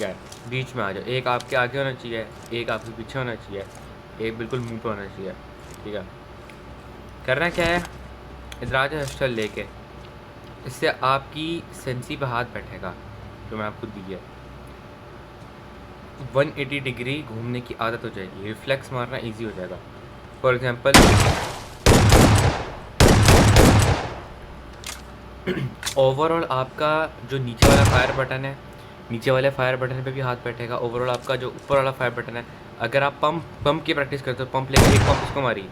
ठीक है, बीच में आ जाओ। एक आपके आगे होना चाहिए, एक आपके पीछे होना चाहिए, एक बिल्कुल मुंह पे होना चाहिए। ठीक है, करना क्या है, इधर आ जाओ हॉस्टल लेके। इससे आपकी सेंसी पे हाथ बैठेगा जो मैं आपको दी है। 180 डिग्री घूमने की आदत हो जाएगी, रिफ्लेक्स मारना इजी हो जाएगा। फॉर एग्जांपल ओवरऑल आपका जो नीचे वाला फायर बटन है, नीचे वाले फायर बटन पे भी हाथ बैठेगा। ओवरऑल आपका जो ऊपर वाला फायर बटन है, अगर आप पंप की प्रैक्टिस करते हो, पंप लेके एक पंप इसको मारी, एक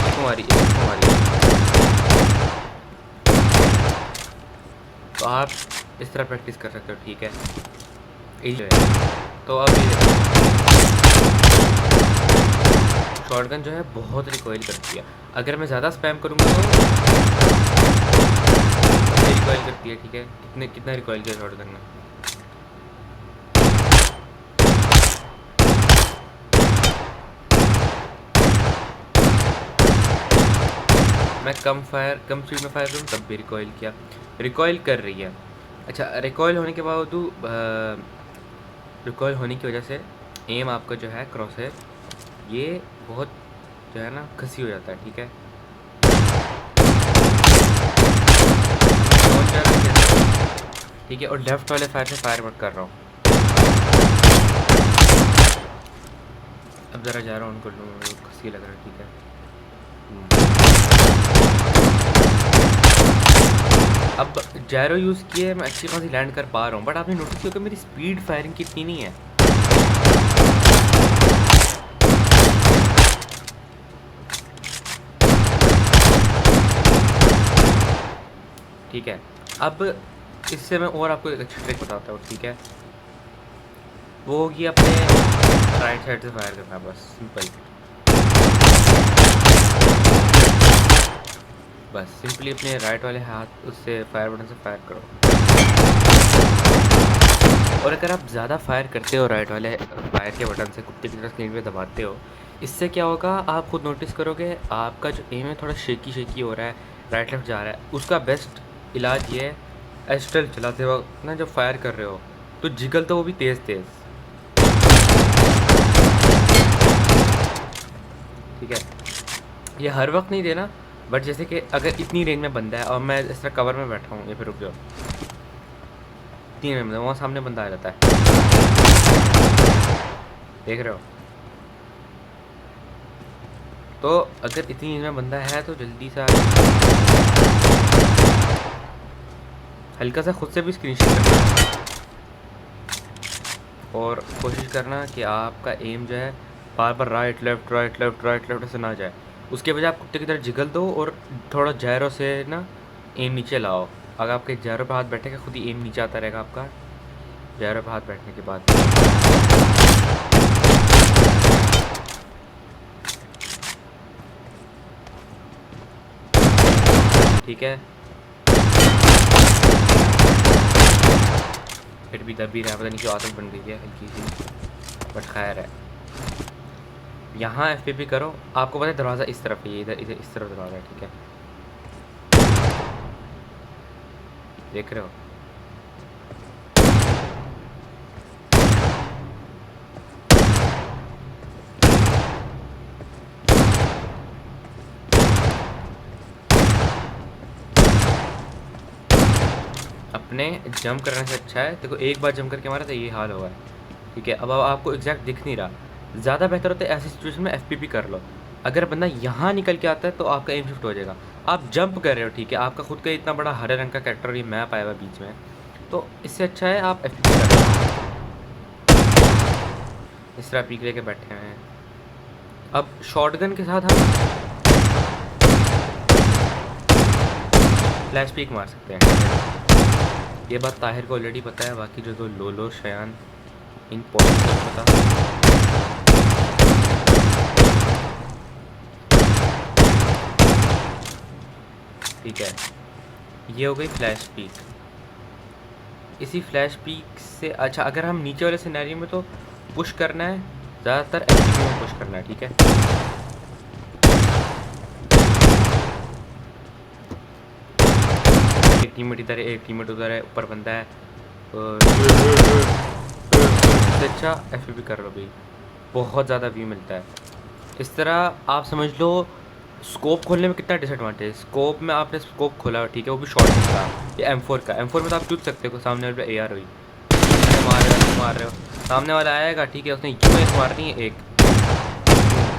इसको मारी, एक इसको मारी, तो आप इस तरह प्रैक्टिस कर सकते हो। ठीक है, ये तो अब ये शॉटगन जो है बहुत रिकॉइल करती है। अगर मैं ज़्यादा स्पैम करूँगा तो रिकॉइल करती है। ठीक है, कितना रिकॉइल किया शॉटगन में। मैं कम स्पीड में फायर करूँ तब भी रिकॉइल किया, रिकॉइल कर रही है। अच्छा, रिकॉइल होने के बावजूद रिकॉइल होने की वजह से एम आपका जो है क्रॉस है, ये बहुत जो है ना खसी हो जाता है। ठीक है, ठीक है, और लेफ्ट वाले फायर से फायर मत कर रहा हूँ। अब ज़रा जा रहा हूँ उनको, खसी लग रहा है। ठीक है, अब जैरो यूज़ किए मैं अच्छी खासी लैंड कर पा रहा हूँ, बट आपने नोटिस किया कि मेरी स्पीड फायरिंग की इतनी नहीं है। ठीक है, अब इससे मैं और आपको एक अच्छी ट्रिक बताता हूँ। ठीक है, वो होगी अपने राइट साइड से फायर करना, बस सिंपल, बस सिंपली अपने राइट वाले हाथ उससे फायर बटन से फायर करो। और अगर आप ज़्यादा फायर करते हो राइट वाले फायर के बटन से, कुत्ते की तरह स्क्रीन पे दबाते हो, इससे क्या होगा आप खुद नोटिस करोगे, आपका जो एम है थोड़ा शेकी हो रहा है, राइट लेफ्ट जा रहा है। उसका बेस्ट इलाज ये है, एस्टल चलाते वक्त ना जब फायर कर रहे हो तो जिगल तो वो भी तेज़ तेज़। ठीक है, ये हर वक्त नहीं देना, बट जैसे कि अगर इतनी रेंज में बंदा है और मैं इस तरह कवर में बैठा हूँ, या फिर रुक जाओ, 3 में वहाँ सामने बंदा आ जाता है, देख रहे हो। तो अगर इतनी रेंज में बंदा है तो जल्दी से हल्का सा खुद से भी स्क्रीनशॉट करना और कोशिश करना कि आपका एम जो है बार बार राइट लेफ्ट ऐसे ना जाए। उसके बजाय आप कुत्ते की तरह जिगल दो और थोड़ा जैरो से ना एम नीचे लाओ। अगर आपके जैरो पे हाथ बैठेगा, खुद ही एम नीचे आता रहेगा आपका जैरो पे हाथ बैठने के बाद। ठीक है, फिर भी दब भी रहा, पता नहीं क्यों आदत बन गई है हल्की सी, बट खैर है। यहाँ FPP करो, आपको पता है दरवाज़ा इस तरफ है, इधर इस तरफ दरवाज़ा है। ठीक है, देख रहे हो। अपने जंप करने से अच्छा है, देखो एक बार जंप करके मारा तो ये हाल होगा। ठीक है, अब आपको एग्जैक्ट दिख नहीं रहा, ज़्यादा बेहतर होता है ऐसी सिचुएशन में FPP कर लो। अगर बंदा यहाँ निकल के आता है तो आपका एम शिफ्ट हो जाएगा। आप जंप कर रहे हो, ठीक है, आपका खुद का इतना बड़ा हरे रंग का कैरेक्टर और ये मैप आया हुआ बीच में, तो इससे अच्छा है आप FPP कर लो। इस तरह पीक लेके बैठे हुए हैं। अब शॉटगन के साथ हम फ्लैश पीक मार सकते हैं। ये बात ताहिर को ऑलरेडी पता है, बाकी जो तो लोलो शयान इन पॉइंट्स नहीं पता। ठीक है, ये हो गई फ्लैश पीक। इसी फ्लैश पीक से अच्छा, अगर हम नीचे वाले सिनेरियो में तो पुश करना है, ज़्यादातर FPP में पुश करना है। ठीक है, एक टीममेट इधर है, एक टीममेट उधर है, ऊपर बंदा है, उससे अच्छा एफपीपी कर लो भाई, बहुत ज़्यादा व्यू मिलता है। इस तरह आप समझ लो स्कोप खोलने में कितना डिसएडवांटेज। स्कोप में आपने स्कोप खोला ठीक है, वो भी शॉर्ट का या M4 का। M4 में तो आप चूज सकते हो, सामने वाले पे AR हुई मार रहे हो, सामने वाला आएगा ठीक है, उसने यूँ एक मारनी है,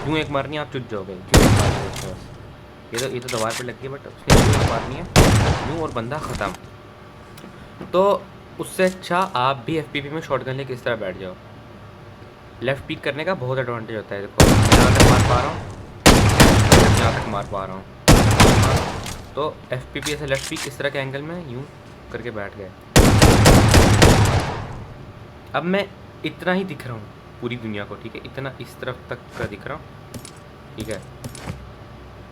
यूँ एक मारनी है, आप चुप जाओगे, यूँ एक मारनी है उसने बस। ये तो दीवार पे लग गई, बट उसने यूँ एक मारनी है, यूँ, और बंदा ख़त्म। तो उससे अच्छा आप भी एफपीपी में शॉटगन लेके इस तरह बैठ जाओ। लेफ़्ट पिक करने का बहुत एडवांटेज होता है। देखो यहाँ तक मार पा रहा हूँ, यहाँ तक मार पा रहा हूँ, तो एफपीपी ऐसे लेफ़्ट पिक इस तरह के एंगल में यूँ करके बैठ गए। अब मैं इतना ही दिख रहा हूँ पूरी दुनिया को, ठीक है, इतना इस तरफ तक का दिख रहा हूँ, ठीक है,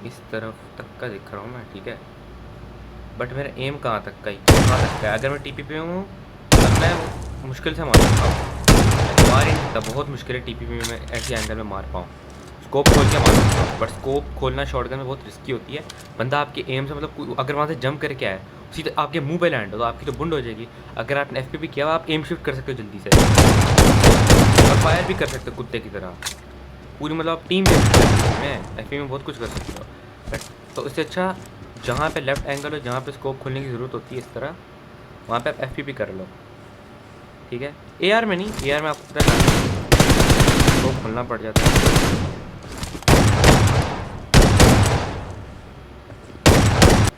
इस तरफ तक का दिख रहा हूँ मैं, ठीक है, बट मेरा एम कहाँ तक का ही, कहाँ तक का है। अगर मैं टीपीपी में हूँ तब मैं मुश्किल से मार सकता हूँ, मार ही नहीं सकता, बहुत मुश्किल है टीपीपी में मैं ऐसे एंगल में मार पाऊँ। स्कोप खोल के मार सकता हूँ, बट स्कोप खोलना शॉटगन में बहुत रिस्की होती है। बंदा आपके एम से मतलब अगर वहाँ से जंप करके आए सीधे आपके मुंह पे लैंड हो तो आपकी तो बुंड हो जाएगी। अगर आपने एफपीपी किया आप एम शिफ्ट कर सकते हो जल्दी से, और फायर भी कर सकते हो कुत्ते की तरह पूरी, मतलब आप टीम में एफपी में बहुत कुछ कर सकते हो। तो इससे अच्छा जहाँ पे लेफ़्ट एंगल हो, जहाँ पे स्कोप खोलने की ज़रूरत होती है इस तरह, वहाँ पे आप एफपीपी कर लो, ठीक है। एआर में नहीं, एआर में आपको पता है स्कोप खोलना पड़ जाता है।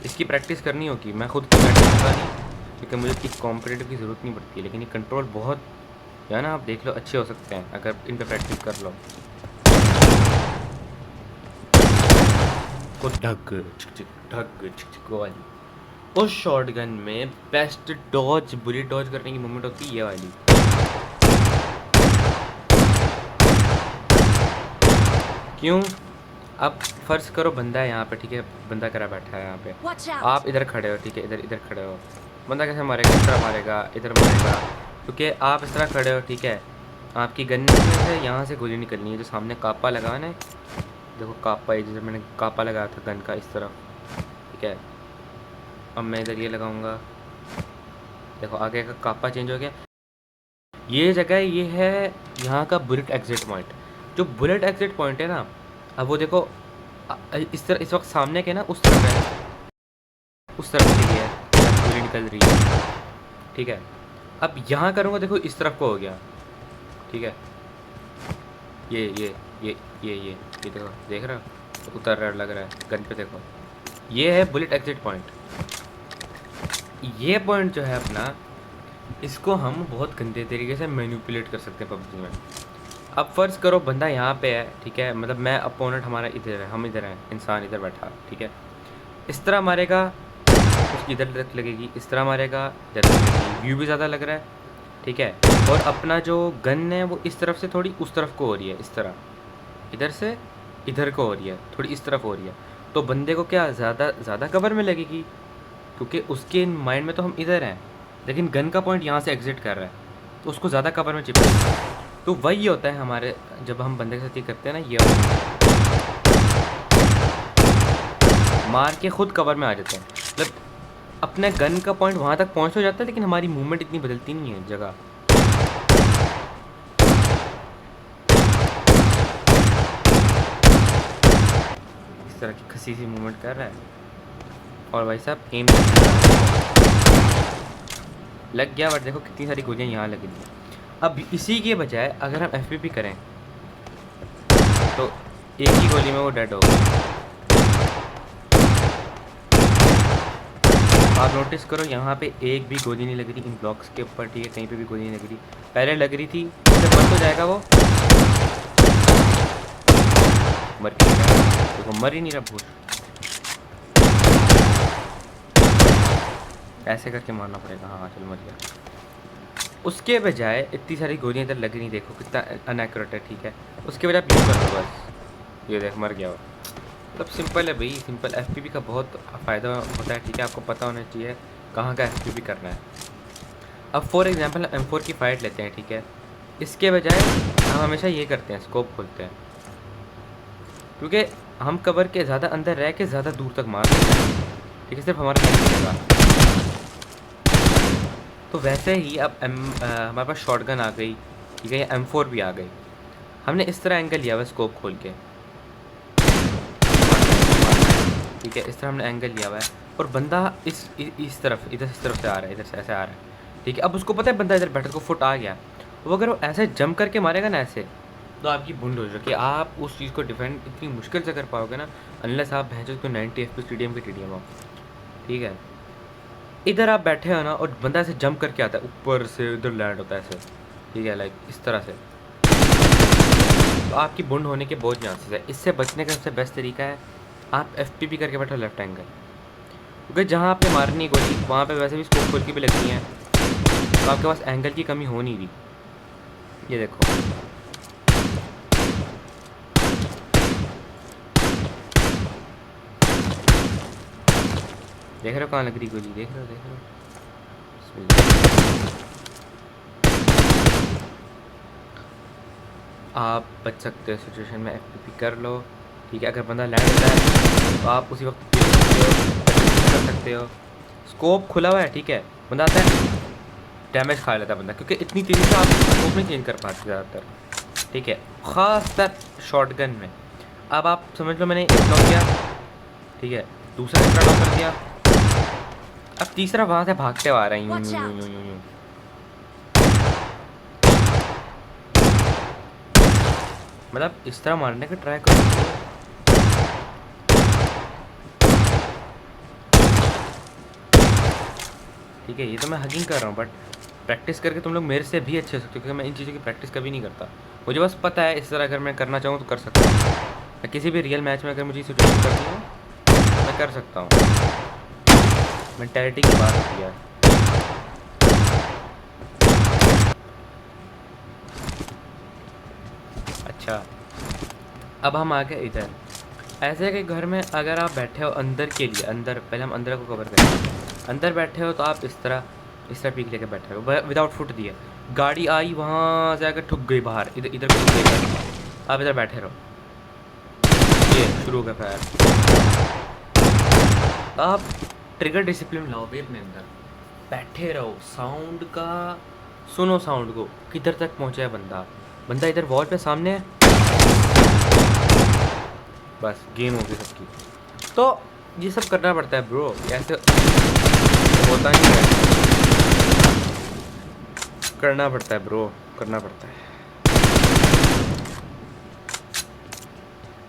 इसकी प्रैक्टिस करनी होगी, मैं खुद की प्रैक्टिस करता नहीं क्योंकि मुझे इसकी कॉम्पिटेटिव की ज़रूरत नहीं पड़ती है, लेकिन ये कंट्रोल बहुत या ना आप देख लो अच्छे हो सकते हैं अगर इन पर प्रैक्टिस कर लो। को ढक ढक वाली उस शॉटगन में बेस्ट डॉज, बुलेट डॉज करने की मूवमेंट होती है ये वाली। क्यों? अब फर्ज करो बंदा है यहाँ पे, ठीक है, बंदा करा बैठा है यहाँ पे, आप इधर खड़े हो, ठीक है, इधर खड़े हो, बंदा कैसे मारेगा, इस तरह मारेगा, इधर मारेगा, क्योंकि आप इस तरह खड़े हो, ठीक है, आपकी गन से यहाँ से गोली निकलनी है, जो सामने कापा लगा है ना, देखो कापा है, जैसे मैंने कापा लगाया था गन का इस तरफ, ठीक है, अब मैं इधर ये लगाऊंगा, देखो आगे का कापा चेंज हो गया। ये जगह ये है यहाँ का बुलेट एग्जिट पॉइंट। जो बुलेट एग्जिट पॉइंट है ना, अब वो देखो इस तरह, इस वक्त सामने के ना उस तरफ है, उस तरफ के लिए गोली निकल रही है, ठीक है। अब यहाँ करूँगा, देखो इस तरफ को हो गया, ठीक है, ये देखो, देख रहा हो उतर रहा लग रहा है गन पे, देखो ये है बुलेट एग्जिट पॉइंट। ये पॉइंट जो है अपना, इसको हम बहुत गंदे तरीके से मैनिपुलेट कर सकते हैं पबजी में। अब फ़र्ज़ करो बंदा यहाँ पे है, ठीक है, मतलब मैं अपोनेंट हमारा इधर है, हम इधर हैं, इंसान इधर बैठा, ठीक है, इस तरह मारेगा उसकी इधर तक लगेगी, इस तरह मारेगा इधर तक लगेगी, व्यू भी ज़्यादा लग रहा है, ठीक है, और अपना जो गन है वो इस तरफ से थोड़ी उस तरफ को हो रही है, इस तरह इधर से इधर को हो रही है, थोड़ी इस तरफ हो रही है, तो बंदे को क्या ज़्यादा कवर में लगेगी, क्योंकि उसके माइंड में तो हम इधर हैं, लेकिन गन का पॉइंट यहाँ से एग्जिट कर रहा है, तो उसको ज़्यादा कवर में चिपकेगा। तो वही होता है हमारे, जब हम बंदे के साथ ये करते हैं ना, ये मार के खुद कवर में आ जाते हैं, मतलब अपने गन का पॉइंट वहाँ तक पहुँच हो जाता है, लेकिन हमारी मूवमेंट इतनी बदलती नहीं है जगह। इस तरह की खसी सी मूवमेंट कर रहा है, और भाई साहब एम लग गया, बट देखो कितनी सारी गोलियाँ यहाँ लग रही हैं। अब इसी के बजाय अगर हम एफपीपी करें तो एक ही गोली में वो डेड होगा। आप नोटिस करो यहाँ पे एक भी गोली नहीं लग रही इन ब्लॉक्स के ऊपर, ठीक है, कहीं पे भी गोली नहीं लग रही, पहले लग रही थी, जब बंद हो जाएगा वो मर के देखो, मर ही नहीं रहा भूत, ऐसे करके मारना पड़ेगा। हाँ चल मर गया। उसके बजाय इतनी सारी गोलियाँ इधर लग रही, देखो कितना अनएक्यूरेट है, ठीक है, उसके बजाय यूँ कर लो बस, ये देख मर गया वो। मतलब सिंपल है भाई, सिंपल। एफपीपी का बहुत फ़ायदा होता है, ठीक है, आपको पता होना चाहिए कहाँ का एफपीपी करना है। अब फॉर एग्जांपल M4 की फ़ाइट लेते हैं, ठीक है, इसके बजाय हम हमेशा ये करते हैं, स्कोप खोलते हैं, क्योंकि हम कवर के ज़्यादा अंदर रह के ज़्यादा दूर तक मार सकते हैं, ठीक है, सिर्फ हमारा लगा। तो वैसे ही अब हमारे पास शॉटगन आ गई, ठीक है, ये M4 भी आ गई। हमने इस तरह एंगल लिया हुआ है स्कोप खोल के, ठीक है, इस तरह हमने एंगल लिया हुआ है और बंदा इस तरफ, इस तरफ से आ रहा है, इधर से ऐसे आ रहा है, ठीक है। अब उसको पता है बंदा इधर बैठा, को फुट आ गया, वो अगर वो ऐसे जंप करके मारेगा ना ऐसे, तो आपकी बुंड हो जाएगी। आप उस चीज़ को डिफेंड इतनी मुश्किल से कर पाओगे ना, अनलेस आप भैंस को 90 FPS टीडीएम की टीडीएम हो, ठीक है। इधर आप बैठे हो ना और बंदा ऐसे जंप करके आता है, ऊपर से इधर लैंड होता है ऐसे, ठीक है, लाइक इस तरह से, तो आपकी बुंड होने के बहुत चांसेस है। इससे बचने का सबसे बेस्ट तरीका है आप FPP करके बैठो लेफ्ट एंगल, क्योंकि जहाँ आपने मारनी है गोली वहाँ पे वैसे भी स्कोप खोल के भी लगती हैं, तो आपके पास एंगल की कमी हो नहीं रही। ये देखो, देख रहे हो कहाँ लग रही गोली, देख रहे हो, देख रहे हो। आप बच सकते हो सिचुएशन में, FPP कर लो, ठीक है। अगर बंदा लैंड होता है तो आप उसी वक्त किल कर सकते हो। स्कोप खुला हुआ है, ठीक है, बंदा आता है डैमेज खा लेता है बंदा, क्योंकि इतनी तेज़ी से आप स्कोप नहीं चेंज कर पाते ज़्यादातर, ठीक है, ख़ासतर शॉटगन में। अब आप समझ लो मैंने एक नॉक किया, ठीक है, दूसरा एक्स्ट्रा नॉक कर दिया, अब तीसरा वहाँ से भागते हुए आ रहा है यूं यूं यूं यूं यूं। मतलब इस तरह मारने का ट्राई करो, ठीक है। ये तो मैं हगिंग कर रहा हूँ, बट प्रैक्टिस करके तुम लोग मेरे से भी अच्छे हो सकते हो, क्योंकि मैं इन चीज़ों की प्रैक्टिस कभी नहीं करता। मुझे बस पता है इस तरह अगर मैं करना चाहूँ तो कर सकता हूँ। मैं किसी भी रियल मैच में अगर मुझे सिचुएशन करनी हो मैं कर सकता हूँ। मेंटेलिटी की बात होती है। अच्छा, अब हम आ गए इधर। ऐसे कि घर में अगर आप बैठे हो अंदर के लिए, अंदर पहले हम अंदर को कवर करें। अंदर बैठे हो तो आप इस तरह पीक लेके बैठे हो विदाउट फुट दिए। गाड़ी आई वहाँ से आकर ठुक गई बाहर, इधर इधर को ठुक गई, आप इधर बैठे रहो, ये शुरू हो गया फायर। आप ट्रिगर डिसिप्लिन लाओ भी अपने अंदर, बैठे रहो, साउंड का सुनो, साउंड को किधर तक पहुँचा है बंदा, बंदा इधर वॉल पे सामने है, बस गेम हो गई सबकी। तो ये सब करना पड़ता है ब्रो, ऐसे होता नहीं है, करना पड़ता है ब्रो, करना पड़ता है।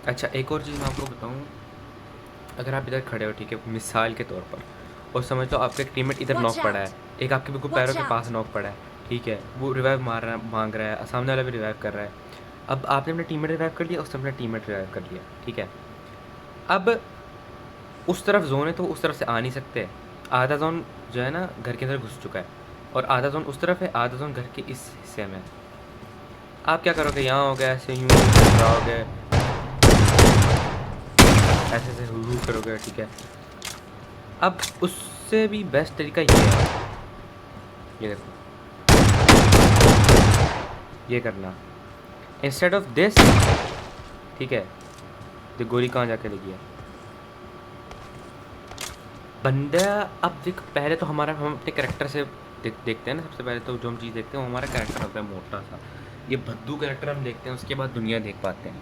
अच्छा, एक और चीज़ मैं आपको बताऊँ, अगर आप इधर खड़े हो, ठीक है, मिसाल के तौर पर, और समझ लो आपका एक टीममेट इधर नॉक पड़ा है, एक आपके बिल्कुल पैरों के पास नॉक पड़ा है, ठीक है, वो रिवाइव मांग रहा है, सामने वाला भी रिवाइव कर रहा है। अब आपने अपना टीममेट रिवाइव कर लिया, उसने अपना टीममेट रिवाइव कर लिया, ठीक है। अब उस तरफ जोन है तो उस तरफ से आ नहीं सकते, आधा जोन जो है ना घर के अंदर घुस चुका है, और आधा जोन उस तरफ है, आधा जोन घर के इस हिस्से में। आप क्या करोगे, यहाँ हो गया ऐसे यूँ जाओगे, ऐसे ऐसे हु करोगे, ठीक है। अब उससे भी बेस्ट तरीका ये है, ये देखो, ये करना इंस्टेड ऑफ दिस, ठीक है। तो गोली कहाँ जाके लगी है बंदा। अब देख, पहले तो हम अपने कैरेक्टर से देखते हैं ना, सबसे पहले तो जो हम चीज़ देखते हैं वो हमारा कैरेक्टर होता है मोटा सा, ये भद्दू कैरेक्टर हम देखते हैं, उसके बाद दुनिया देख पाते हैं।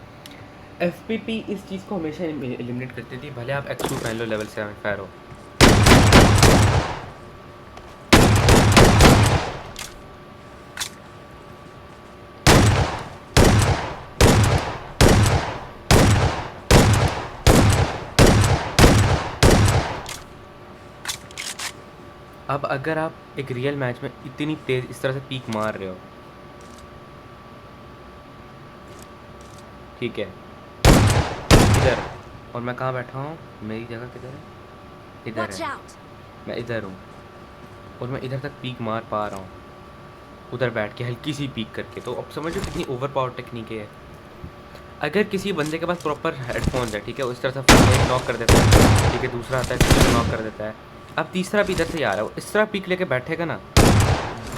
FPP इस चीज़ को हमेशा एलिमिनेट करती थी, भले आप X2 पहन लो लेवल 7 फायर हो। अब अगर आप एक रियल मैच में इतनी तेज़ इस तरह से पीक मार रहे हो, ठीक है, इधर, और मैं कहाँ बैठा हूँ, मेरी जगह किधर है, इधर है, मैं इधर हूँ, और मैं इधर तक पीक मार पा रहा हूँ उधर बैठ के हल्की सी पीक करके। तो अब समझो कितनी ओवर पावर टेक्निक है। अगर किसी बंदे के पास प्रॉपर हेडफोन्स है, ठीक है, उस तरह से एक नॉक कर देता है, ठीक है, दूसरा आता है तीसरा नॉक कर देता है, अब तीसरा भी इधर से आ रहा है, वो इस तरह पीक लेके बैठेगा ना,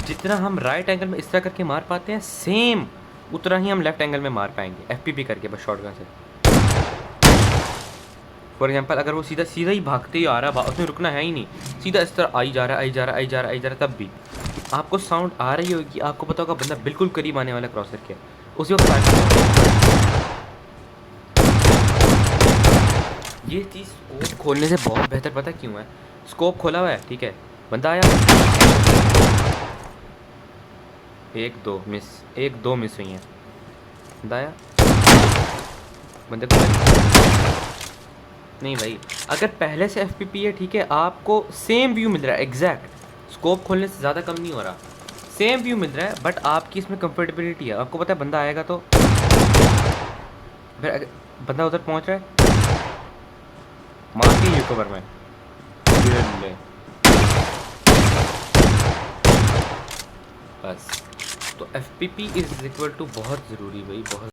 जितना हम राइट एंगल में इस तरह करके मार पाते हैं सेम उतना ही हम लेफ्ट एंगल में मार पाएंगे FPP करके, बस शॉटगन से। फॉर एग्जांपल अगर वो सीधा ही भागते ही आ रहा है, उसमें रुकना है ही नहीं, सीधा इस तरह आई जा रहा है, आई जा रहा है, आई जा रहा है, आई जा रहा है, तब भी आपको साउंड आ रही होगी, आपको पता होगा बंदा बिल्कुल करीब आने वाला क्रॉसर के, उसी वक्त फायर करो। ये चीज़ स्कोप खोलने से बहुत बेहतर पता क्यों है? स्कोप खोला हुआ है, ठीक है, बंदा आया, एक दो मिस हुई हैं, बंदा आया, बंदे को नहीं भाई, अगर पहले से एफपीपी है, ठीक है, आपको सेम व्यू मिल रहा है एग्जैक्ट, स्कोप खोलने से ज़्यादा कम नहीं हो रहा, सेम व्यू मिल रहा है, बट आपकी इसमें कंफर्टेबिलिटी है, आपको पता है बंदा आएगा तो फिर बंदा उधर पहुंच रहा है, मार के ही कवर में ये ले, बस। तो F P P is equal to बहुत ज़रूरी भाई, बहुत।